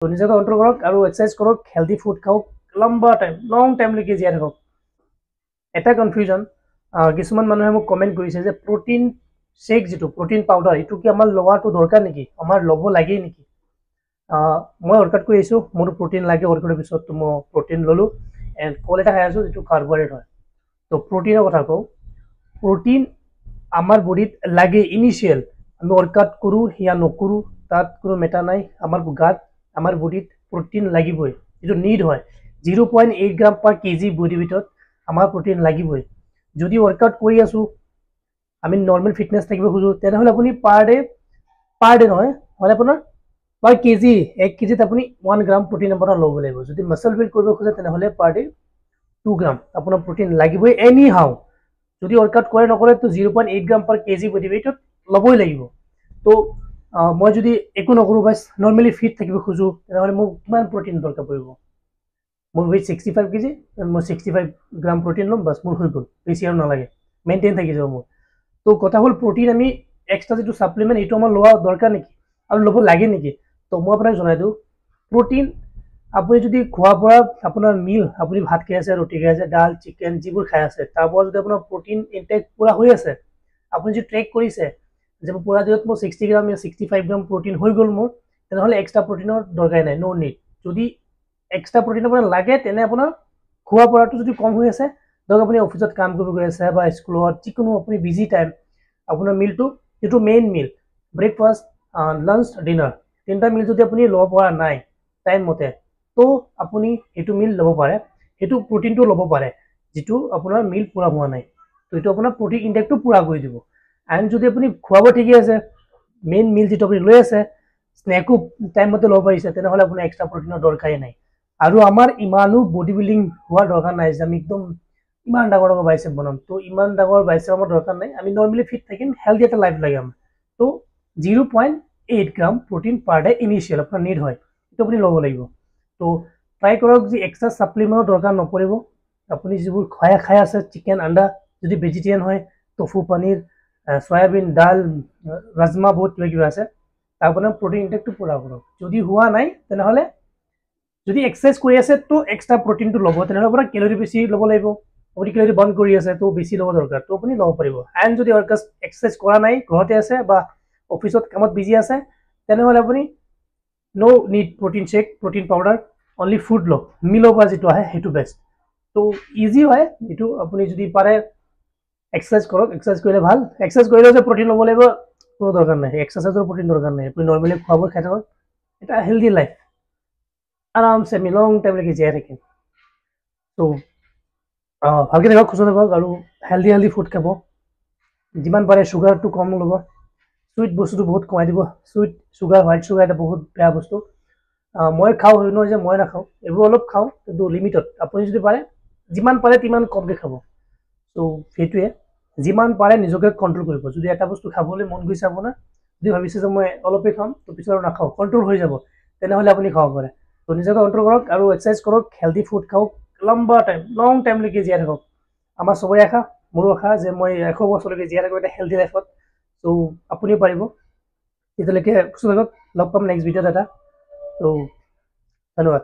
তো নিজকে কন্ট্ৰোল কৰক আৰু এক্সাৰসাইজ কৰক, হেলদি ফুড খাওক, লম্বা টাইম লং টাইমলৈকে জীয়াই থাকক। এটা কনফিউজন, কিছুমান মানুহে মোক কমেণ্ট কৰিছে যে প্ৰটিন শেক যিটো প্ৰটিন পাউডাৰ এইটো কি আমাৰ লোৱাটো দৰকাৰ নেকি, আমাৰ ল'ব লাগেই নেকি? মই ৱৰ্কআউট কৰি আহিছোঁ, মোৰ প্ৰটিন লাগে, ৱৰ্কআউটৰ পিছত মই প্ৰটিন ল'লোঁ এণ্ড কল এটা খাই আছোঁ যিটো কাৰ্বহাইড্ৰেট হয়। তো প্ৰটিনৰ কথা কওঁ, প্ৰটিন আমাৰ বডিত লাগে ইনিচিয়েল, আমি ৱৰ্কআউট কৰোঁ ইয়া নকৰোঁ তাত কোনো মেটাৰ নাই, আমাৰ গাত আমাৰ বডিত প্ৰটিন লাগিবই, যিটো নিড হয় 0.8 গ্ৰাম পাৰ কেজি বডি ৱেইটত আমাৰ প্ৰটিন লাগিবই। যদি ৱৰ্কআউট কৰি আছোঁ, আমি নৰ্মেল ফিটনেছ থাকিব খোজোঁ, তেনেহ'লে আপুনি পাৰ ডে নহয় মানে আপোনাৰ পাৰ কেজি 1 কেজিত আপুনি 1 গ্ৰাম প্ৰটিন আপোনাৰ ল'ব লাগিব। যদি মাছল বিল্ড কৰিব খোজে তেনেহ'লে পাৰ ডে 2 গ্ৰাম আপোনাৰ প্ৰটিন লাগিবই এনি হাউ। যদি ৱৰ্কআউট কৰে নকৰে তো 0.8 গ্ৰাম পাৰ কেজি বডি ৱেইটত ল'বই লাগিব। তো মই যদি একো নকৰোঁ বাছ নৰ্মেলি ফিট থাকিব খোজোঁ, তেনেহ'লে মোক কিমান প্ৰটিন দৰকাৰ পৰিব? মোৰ ৱেইট 65 কেজি, মই 65 গ্ৰাম প্ৰটিন ল'ম, বাছ মোৰ হৈ গ'ল, বেছি আৰু নালাগে, মেইনটেইন থাকি যাব মোৰ। তো কথা হ'ল প্ৰটিন আমি এক্সট্ৰা যিটো ছাপ্লিমেণ্ট এইটো আমাৰ লোৱা দৰকাৰ নেকি আৰু ল'ব লাগে নেকি? তো মই আপোনাক জনাই দিওঁ, প্ৰটিন আপুনি যদি খোৱাৰ পৰা আপোনাৰ মিল, আপুনি ভাত খাই আছে, ৰুটি খাই আছে, ডাল চিকেন যিবোৰ খাই আছে, তাৰ পৰা যদি আপোনাৰ প্ৰটিন ইনটেক পূৰা হৈ আছে, আপুনি যদি ট্ৰেক কৰিছে যে মোৰ পূৰা দিনত মোৰ 60 গ্ৰাম या 65 গ্ৰাম প্ৰটিন হৈ গ'ল মোৰ, তেনেহ'লে এক্সট্ৰা প্ৰটিনৰ দৰকাৰ নাই, ন' নিড। যদি এক্সট্ৰা প্ৰটিন আপোনাৰ লাগে তেনে আপোনাৰ খোৱা পৰাটো যদি কম হৈ আছে, ধৰক আপুনি অফিচত কাম কৰিব গৈ আছে বা স্কুলত যিকোনো আপুনি বিজি টাইম, আপোনাৰ মিলটো যিটো মেইন মিল ব্ৰেকফাষ্ট, লাঞ্চ, ডিনাৰ, তিনিটা মিল যদি আপুনি ল'ব পৰা নাই টাইম মতে, তো আপুনি এইটো মিল ল'ব পাৰে, সেইটো প্ৰটিনটো ল'ব পাৰে যিটো আপোনাৰ মিল পূৰা হোৱা নাই। তো এইটো আপোনাৰ প্ৰটিন ইনটেকটো পূৰা কৰি দিব। এণ্ড যদি আপুনি খোৱাব ঠিকে আছে, মেইন মিল যিটো আপুনি লৈ আছে, স্নেকো টাইম মতে ল'ব পাৰিছে, তেনেহ'লে আপোনাৰ এক্সট্ৰা প্ৰটিনৰ দৰকাৰেই নাই। আৰু আমাৰ ইমানো বডি বিল্ডিং হোৱাৰ দৰকাৰ নাই যে আমি একদম ইমান ডাঙৰ ডাঙৰ বাইচেপ বনাম। তো ইমান ডাঙৰ বাইচেপ আমাৰ দৰকাৰ নাই, আমি নৰ্মেলি ফিট থাকিম, হেল্ডি এটা লাইফ লাগে আমাৰ। তো 0.8 gram protein per day initial আপোনাৰ নিড হয়, সেইটো আপুনি ল'ব লাগিব। তো ট্ৰাই কৰক যে এক্সট্ৰা ছাপ্লিমেণ্টৰ দৰকাৰ নপৰিব। আপুনি যিবোৰ খাই আছে, চিকেন, আণ্ডা, যদি ভেজিটেৰিয়ান হয়, টফু, পনীৰ, চয়াবিন, ডাল, ৰাজমা, বহুত কিবা কিবা আছে, তাৰ আপোনাৰ প্ৰটিন ইনটেকটো পূৰা কৰক। যদি হোৱা নাই তেনেহ'লে যদি এক্সাৰসাইজ কৰি আছে তো এক্সট্ৰা প্ৰটিনটো ল'ব, তেনেহ'লে আপোনাৰ কেলৰি বেছি ল'ব লাগিব। আপুনি কেলৰি বাৰ্ণ কৰি আছে তো বেছি ল'ব দৰকাৰ, তো আপুনি ল'ব পাৰিব। এণ্ড যদি এক্সাৰসাইজ কৰা নাই, ঘৰতে আছে বা অফিচত কামত বিজি আছে, তেনেহ'লে আপুনি ন' need protein shake, protein powder, only food লওক, মিলৰ পৰা যিটো আহে সেইটো বেষ্ট। তো ইজি হয় এইটো, আপুনি যদি পাৰে এক্সাৰসাইজ কৰক, এক্সাৰসাইজ কৰিলে ভাল। এক্সাৰসাইজ কৰিলেও যে প্ৰটিন ল'ব লাগিব কোনো দৰকাৰ নাই, এক্সাৰসাইজৰ প্ৰটিন দৰকাৰ নাই, আপুনি নৰ্মেলি খোৱাবোৰ খাই থাকক, এটা হেল্ডি লাইফ আৰামছে আমি লং টাইমলৈকে জীয়াই থাকিম। তো ভালকৈ থাকক, সুস্থ থাকক আৰু হেল্ডি ফুড খাব। যিমান পাৰে চুগাৰটো কম ল'ব, চুইট বস্তুটো বহুত কমাই দিব। চুইট চুগাৰ, হোৱাইট চুগাৰ এটা বহুত বেয়া বস্তু। মই খাওঁ, হয় নহয় যে মই নাখাওঁ, এইবোৰ অলপ খাওঁ কিন্তু লিমিটত। আপুনি যদি পাৰে যিমান পাৰে তিমান কমকৈ খাব। তো সেইটোৱে, যিমান পাৰে নিজকে কণ্ট্ৰল কৰিব। যদি এটা বস্তু খাবলৈ মন গৈছে আপোনাৰ, যদি ভাবিছে যে মই অলপেই খাম তো পিছত আৰু নাখাওঁ, কণ্ট্ৰল হৈ যাব, তেনেহ'লে আপুনি খাব পাৰে। তো নিজকে কণ্ট্ৰল কৰক আৰু এক্সাৰসাইজ কৰক, হেল্ডি ফুড খাওক, লম্বা টাইম লং টাইমলৈকে জীয়াই থাকক। আমাৰ চবৰে আশা, মোৰো আশা যে মই 100 বছৰলৈকে জীয়াই থাকোঁ এটা হেল্ডি লাইফত। তো আপুনিও পাৰিব। তেতিয়ালৈকে সুস্থ থাকক, লগ পাম নেক্সট ভিডিঅ'ত এটা। তো ধন্যবাদ।